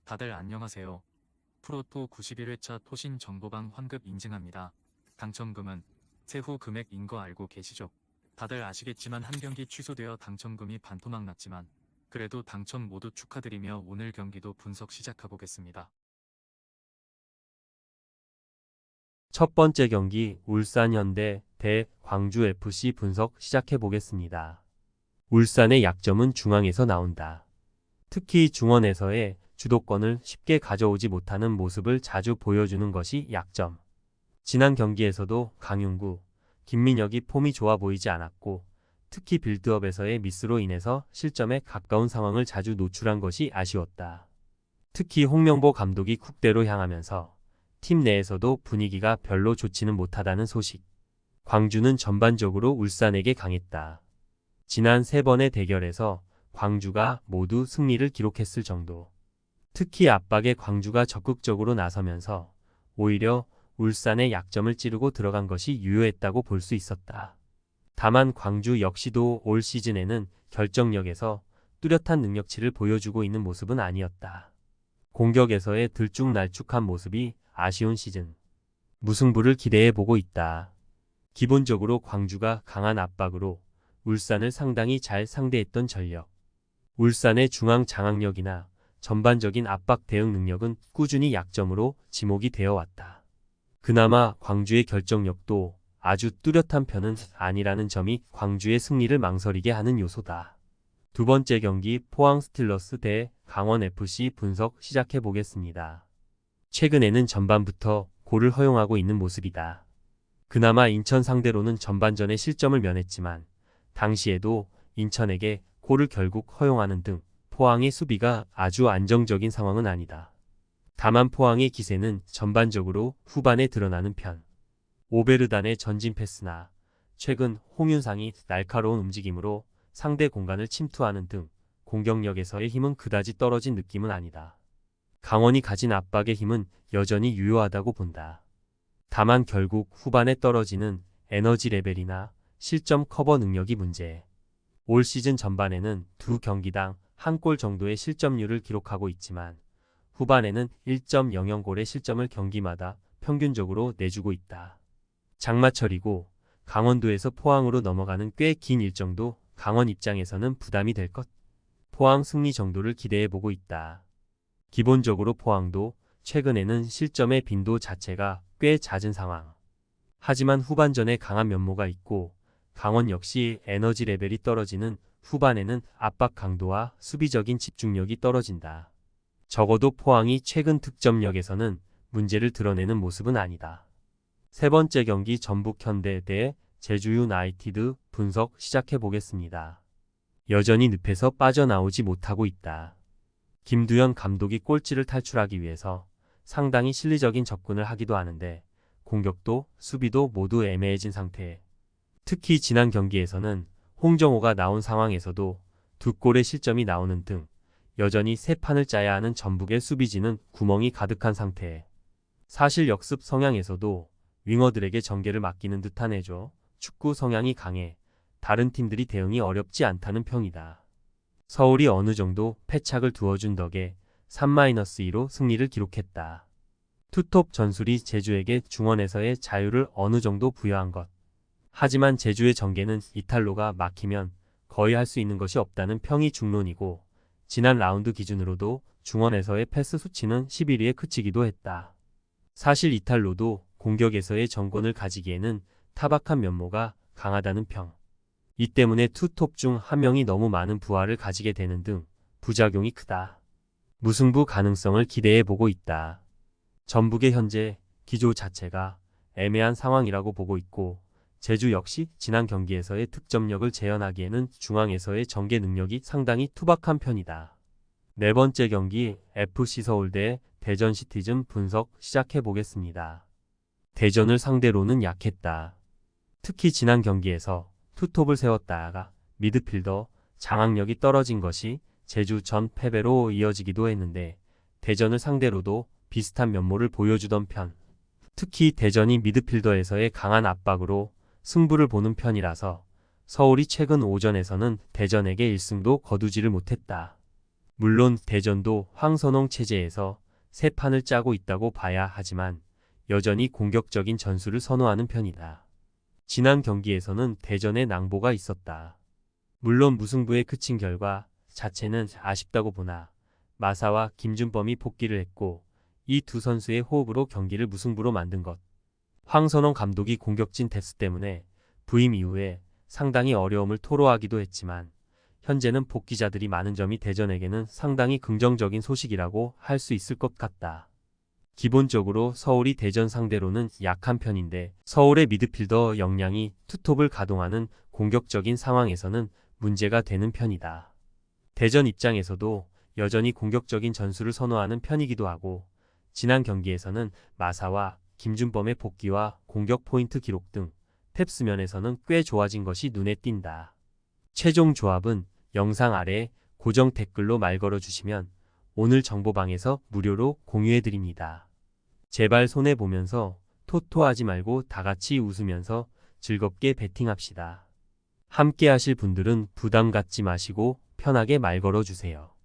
다들 안녕하세요. 프로토 91회차 토신 정보방 환급 인증합니다. 당첨금은 세후 금액인 거 알고 계시죠? 다들 아시겠지만 한 경기 취소되어 당첨금이 반토막 났지만 그래도 당첨 모두 축하드리며 오늘 경기도 분석 시작해보겠습니다. 첫 번째 경기 울산현대 대 광주FC 분석 시작해 보겠습니다. 울산의 약점은 중앙에서 나온다. 특히 중원에서의 주도권을 쉽게 가져오지 못하는 모습을 자주 보여주는 것이 약점. 지난 경기에서도 강윤구, 김민혁이 폼이 좋아 보이지 않았고 특히 빌드업에서의 미스로 인해서 실점에 가까운 상황을 자주 노출한 것이 아쉬웠다. 특히 홍명보 감독이 쿡대로 향하면서 팀 내에서도 분위기가 별로 좋지는 못하다는 소식. 광주는 전반적으로 울산에게 강했다. 지난 3번의 대결에서 광주가 모두 승리를 기록했을 정도. 특히 압박에 광주가 적극적으로 나서면서 오히려 울산의 약점을 찌르고 들어간 것이 유효했다고 볼 수 있었다. 다만 광주 역시도 올 시즌에는 결정력에서 뚜렷한 능력치를 보여주고 있는 모습은 아니었다. 공격에서의 들쭉날쭉한 모습이 아쉬운 시즌. 무승부를 기대해보고 있다. 기본적으로 광주가 강한 압박으로 울산을 상당히 잘 상대했던 전력. 울산의 중앙 장악력이나 전반적인 압박 대응 능력은 꾸준히 약점으로 지목이 되어 왔다. 그나마 광주의 결정력도 아주 뚜렷한 편은 아니라는 점이 광주의 승리를 망설이게 하는 요소다. 두 번째 경기 포항 스틸러스 대 강원FC 분석 시작해 보겠습니다. 최근에는 전반부터 골을 허용하고 있는 모습이다. 그나마 인천 상대로는 전반전에 실점을 면했지만 당시에도 인천에게 골을 결국 허용하는 등 포항의 수비가 아주 안정적인 상황은 아니다. 다만 포항의 기세는 전반적으로 후반에 드러나는 편. 오베르단의 전진 패스나 최근 홍윤상이 날카로운 움직임으로 상대 공간을 침투하는 등 공격력에서의 힘은 그다지 떨어진 느낌은 아니다. 강원이 가진 압박의 힘은 여전히 유효하다고 본다. 다만 결국 후반에 떨어지는 에너지 레벨이나 실점 커버 능력이 문제. 올 시즌 전반에는 두 경기당 한 골 정도의 실점률을 기록하고 있지만 후반에는 1.00골의 실점을 경기마다 평균적으로 내주고 있다. 장마철이고 강원도에서 포항으로 넘어가는 꽤 긴 일정도 강원 입장에서는 부담이 될 것. 포항 승리 정도를 기대해보고 있다. 기본적으로 포항도 최근에는 실점의 빈도 자체가 꽤 잦은 상황. 하지만 후반전에 강한 면모가 있고 강원 역시 에너지 레벨이 떨어지는 후반에는 압박 강도와 수비적인 집중력이 떨어진다. 적어도 포항이 최근 득점력에서는 문제를 드러내는 모습은 아니다. 세 번째 경기 전북현대 대 제주유나이티드 분석 시작해 보겠습니다. 여전히 늪에서 빠져나오지 못하고 있다. 김두현 감독이 꼴찌를 탈출하기 위해서 상당히 실리적인 접근을 하기도 하는데 공격도 수비도 모두 애매해진 상태. 특히 지난 경기에서는 홍정호가 나온 상황에서도 두 골의 실점이 나오는 등 여전히 세 판을 짜야 하는 전북의 수비진은 구멍이 가득한 상태. 사실 역습 성향에서도 윙어들에게 전개를 맡기는 듯한 해조 축구 성향이 강해 다른 팀들이 대응이 어렵지 않다는 평이다. 서울이 어느 정도 패착을 두어준 덕에 3-2로 승리를 기록했다. 투톱 전술이 제주에게 중원에서의 자유를 어느 정도 부여한 것. 하지만 제주의 전개는 이탈로가 막히면 거의 할 수 있는 것이 없다는 평이 중론이고 지난 라운드 기준으로도 중원에서의 패스 수치는 11위에 그치기도 했다. 사실 이탈로도 공격에서의 정권을 가지기에는 타박한 면모가 강하다는 평. 이 때문에 투톱 중 한 명이 너무 많은 부하를 가지게 되는 등 부작용이 크다. 무승부 가능성을 기대해보고 있다. 전북의 현재 기조 자체가 애매한 상황이라고 보고 있고 제주 역시 지난 경기에서의 득점력을 재현하기에는 중앙에서의 전개 능력이 상당히 투박한 편이다. 네 번째 경기 FC 서울 대 대전 시티즌 분석 시작해 보겠습니다. 대전을 상대로는 약했다. 특히 지난 경기에서 투톱을 세웠다가 미드필더 장악력이 떨어진 것이 제주 전 패배로 이어지기도 했는데 대전을 상대로도 비슷한 면모를 보여주던 편. 특히 대전이 미드필더에서의 강한 압박으로 승부를 보는 편이라서 서울이 최근 오전에서는 대전에게 1승도 거두지를 못했다. 물론 대전도 황선홍 체제에서 새 판을 짜고 있다고 봐야 하지만 여전히 공격적인 전술을 선호하는 편이다. 지난 경기에서는 대전의 낭보가 있었다. 물론 무승부에 그친 결과 자체는 아쉽다고 보나 마사와 김준범이 복귀를 했고 이 두 선수의 호흡으로 경기를 무승부로 만든 것. 황선홍 감독이 공격진 뎁스 때문에 부임 이후에 상당히 어려움을 토로하기도 했지만 현재는 복귀자들이 많은 점이 대전에게는 상당히 긍정적인 소식이라고 할 수 있을 것 같다. 기본적으로 서울이 대전 상대로는 약한 편인데 서울의 미드필더 역량이 투톱을 가동하는 공격적인 상황에서는 문제가 되는 편이다. 대전 입장에서도 여전히 공격적인 전술을 선호하는 편이기도 하고 지난 경기에서는 마사와 김준범의 복귀와 공격 포인트 기록 등 뎁스 면에서는 꽤 좋아진 것이 눈에 띈다. 최종 조합은 영상 아래 고정 댓글로 말 걸어주시면 오늘 정보방에서 무료로 공유해드립니다. 제발 손해보면서 토토하지 말고 다같이 웃으면서 즐겁게 베팅합시다. 함께 하실 분들은 부담 갖지 마시고 편하게 말 걸어주세요.